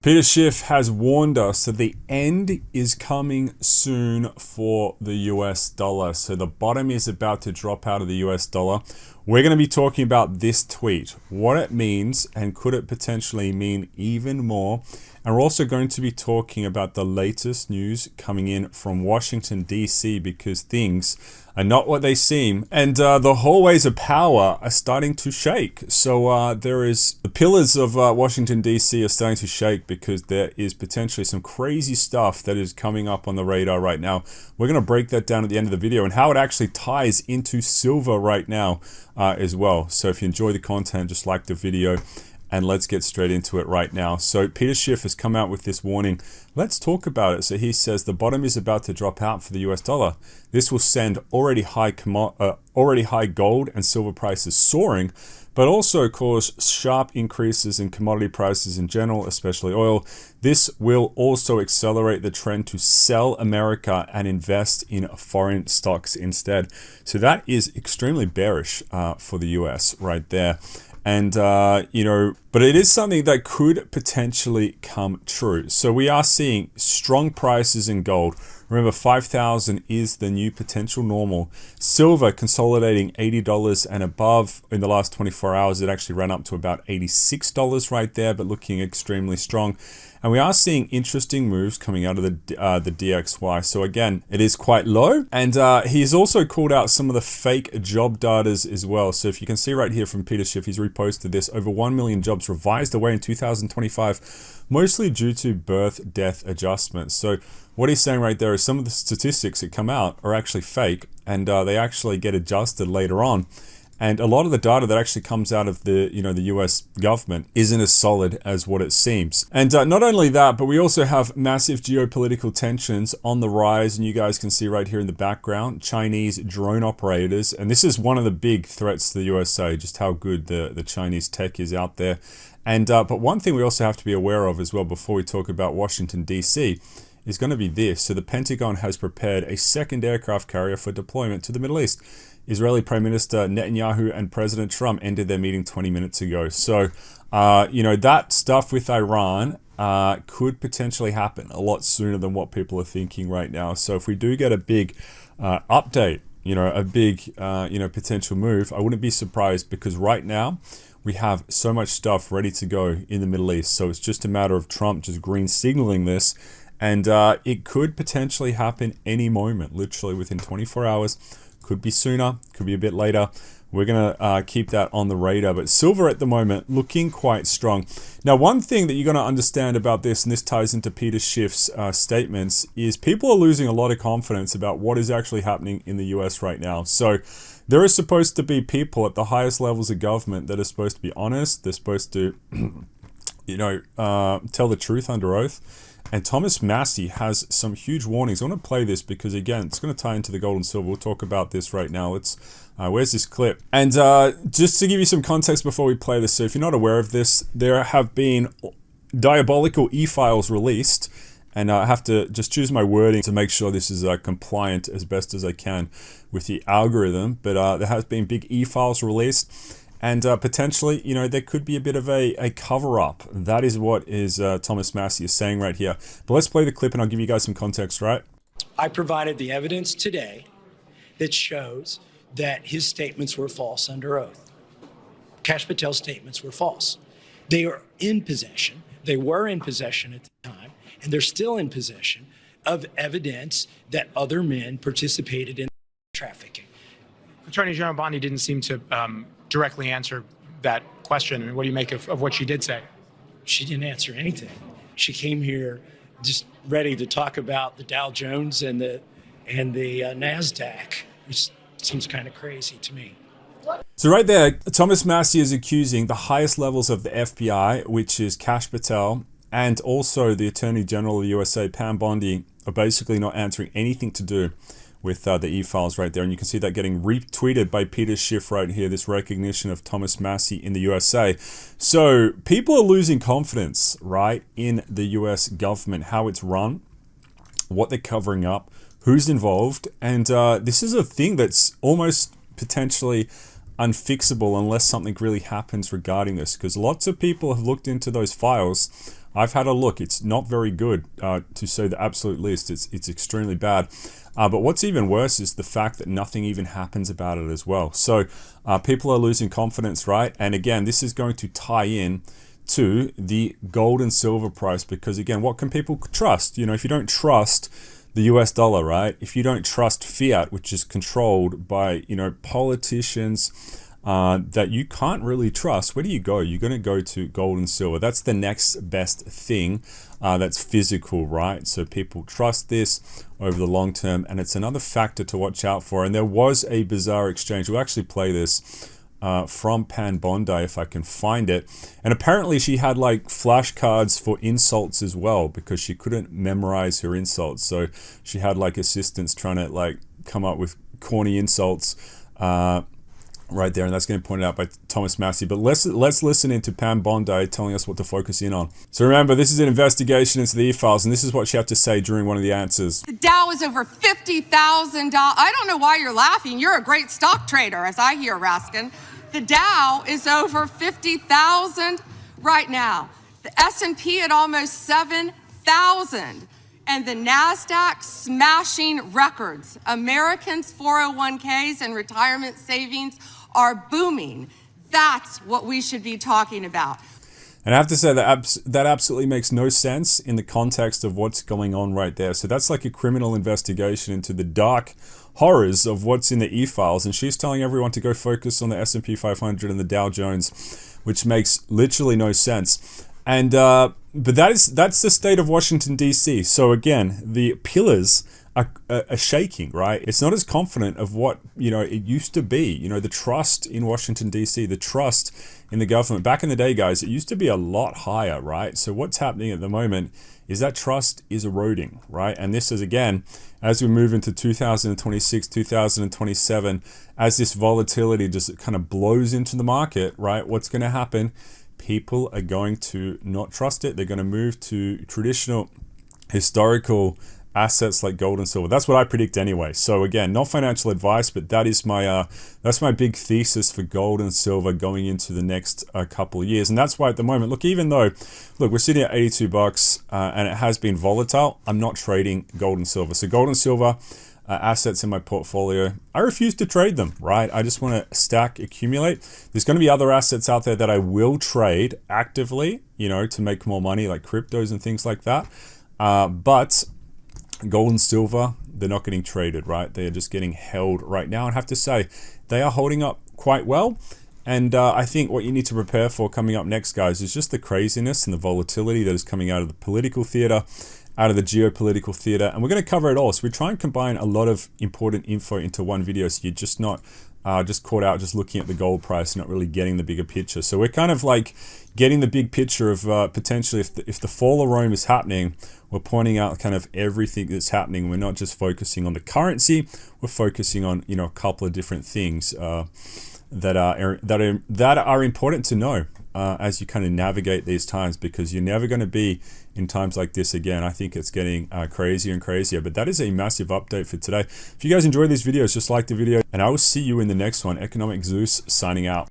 Peter Schiff has warned us that the end is coming soon for the US dollar. So the bottom is about to drop out of the US dollar. We're going to be talking about this tweet, what it means, and could it potentially mean even more. And we're also going to be talking about the latest news coming in from Washington, D.C. because things are not what they seem. And the hallways of power are starting to shake. So the pillars of Washington, D.C. are starting to shake because there is potentially some crazy stuff that is coming up on the radar right now. We're going to break that down at the end of the video and how it actually ties into silver right now as well. So if you enjoy the content, just like the video. And let's get straight into it right now. So Peter Schiff has come out with this warning. Let's talk about it. So he says the bottom is about to drop out for the US dollar. This will send already high gold and silver prices soaring, but also cause sharp increases in commodity prices in general, especially oil. This will also accelerate the trend to sell America and invest in foreign stocks instead. So that is extremely bearish for the US right there. And, but it is something that could potentially come true. So we are seeing strong prices in gold. Remember, 5,000 is the new potential normal. Silver consolidating $80 and above in the last 24 hours. It actually ran up to about $86 right there, but looking extremely strong. And we are seeing interesting moves coming out of the DXY. So again, it is quite low. And he's also called out some of the fake job data as well. So if you can see right here from Peter Schiff, he's reposted this. Over 1 million jobs revised away in 2025, mostly due to birth death adjustments. So what he's saying right there is some of the statistics that come out are actually fake, and they actually get adjusted later on. And a lot of the data that actually comes out of the US government isn't as solid as what it seems. And not only that, but we also have massive geopolitical tensions on the rise. And you guys can see right here in the background, Chinese drone operators. And this is one of the big threats to the USA, just how good the Chinese tech is out there. And but one thing we also have to be aware of as well before we talk about Washington, D.C. is going to be this. So the Pentagon has prepared a second aircraft carrier for deployment to the Middle East. Israeli Prime Minister Netanyahu and President Trump ended their meeting 20 minutes ago. So, that stuff with Iran could potentially happen a lot sooner than what people are thinking right now. So if we do get a big update, a big, potential move, I wouldn't be surprised because right now we have so much stuff ready to go in the Middle East. So it's just a matter of Trump just green signaling this. And it could potentially happen any moment, literally within 24 hours. Could be sooner, could be a bit later. We're going to keep that on the radar. But silver at the moment looking quite strong. Now, one thing that you're going to understand about this, and this ties into Peter Schiff's statements, is people are losing a lot of confidence about what is actually happening in the US right now. So there is supposed to be people at the highest levels of government that are supposed to be honest. They're supposed to, tell the truth under oath. And Thomas Massie has some huge warnings. I want to play this because, again, it's going to tie into the gold and silver. We'll talk about this right now. Where's this clip? And just to give you some context before we play this, so if you're not aware of this, there have been diabolical e-files released. And I have to just choose my wording to make sure this is compliant as best as I can with the algorithm. But there has been big e-files released. And potentially, there could be a bit of a cover-up. That is what Thomas Massie is saying right here. But let's play the clip and I'll give you guys some context, right? I provided the evidence today that shows that his statements were false under oath. Kash Patel's statements were false. They are in possession. They were in possession at the time, and they're still in possession of evidence that other men participated in trafficking. Attorney General Bondi didn't seem to directly answer that question. And what do you make of what she did say? She didn't answer anything. She came here just ready to talk about the Dow Jones and the NASDAQ, which seems kind of crazy to me. So right there, Thomas Massie is accusing the highest levels of the FBI, which is Kash Patel, and also the Attorney General of the USA, Pam Bondi, are basically not answering anything to do with the e-files right there. And you can see that getting retweeted by Peter Schiff right here, this recognition of Thomas Massie in the USA. So people are losing confidence, right, in the US government, how it's run, what they're covering up, who's involved. And this is a thing that's almost potentially unfixable unless something really happens regarding this, because lots of people have looked into those files I've had a look. It's not very good, to say the absolute least. It's extremely bad. But what's even worse is the fact that nothing even happens about it as well. So people are losing confidence, right? And again, this is going to tie in to the gold and silver price, because again, what can people trust? You know, if you don't trust the US dollar, right? If you don't trust fiat, which is controlled by, you know, politicians that you can't really trust, where do you go? You're going to go to gold and silver. That's the next best thing that's physical, right? So people trust this over the long term, and it's another factor to watch out for. And there was a bizarre exchange. We'll actually play this from Pan Bondi if I can find it. And apparently she had like flashcards for insults as well, because she couldn't memorize her insults. So she had like assistants trying to like come up with corny insults right there, and that's getting pointed out by Thomas Massey. But let's listen into Pam Bondi telling us what to focus in on. So remember, this is an investigation into the e-files, and this is what she had to say during one of the answers. The Dow is over $50,000. I don't know why you're laughing. You're a great stock trader, as I hear, Raskin. The Dow is over 50,000 right now. The S&P at almost 7,000. And the NASDAQ smashing records. Americans' 401ks and retirement savings are booming. That's what we should be talking about. And I have to say that absolutely makes no sense in the context of what's going on right there. So that's like a criminal investigation into the dark horrors of what's in the e-files, and she's telling everyone to go focus on the S&P 500 and the Dow Jones, which makes literally no sense. And but that's the state of Washington D.C. So again, the pillars are shaking, right? It's not as confident of what, you know, it used to be. You know, the trust in Washington D.C., the trust in the government. Back in the day, guys, it used to be a lot higher, right? So what's happening at the moment is that trust is eroding, right? And this is, again, as we move into 2026, 2027, as this volatility just kind of blows into the market, right? What's going to happen? People are going to not trust it. They're going to move to traditional historical assets like gold and silver. That's what I predict anyway. So again, not financial advice, but that is my that's my big thesis for gold and silver going into the next couple of years. And that's why at the moment, look, even though, look, we're sitting at 82 bucks and it has been volatile, I'm not trading gold and silver. So gold and silver assets in my portfolio, I refuse to trade them, right? I just want to stack, accumulate. There's going to be other assets out there that I will trade actively, you know, to make more money, like cryptos and things like that. But gold and silver, they're not getting traded, right? They are just getting held right now. And I have to say, they are holding up quite well. And I think what you need to prepare for coming up next, guys, is just the craziness and the volatility that is coming out of the political theater, out of the geopolitical theater. And we're going to cover it all. So we try and combine a lot of important info into one video, so you're just not just caught out just looking at the gold price, not really getting the bigger picture. So we're kind of like getting the big picture of potentially if the fall of Rome is happening, we're pointing out kind of everything that's happening. We're not just focusing on the currency, we're focusing on, you know, a couple of different things that are important to know as you kind of navigate these times, because you're never going to be in times like this again. I think it's getting crazier and crazier, but that is a massive update for today. If you guys enjoy these videos, just like the video, and I will see you in the next one. Economic Zeus signing out.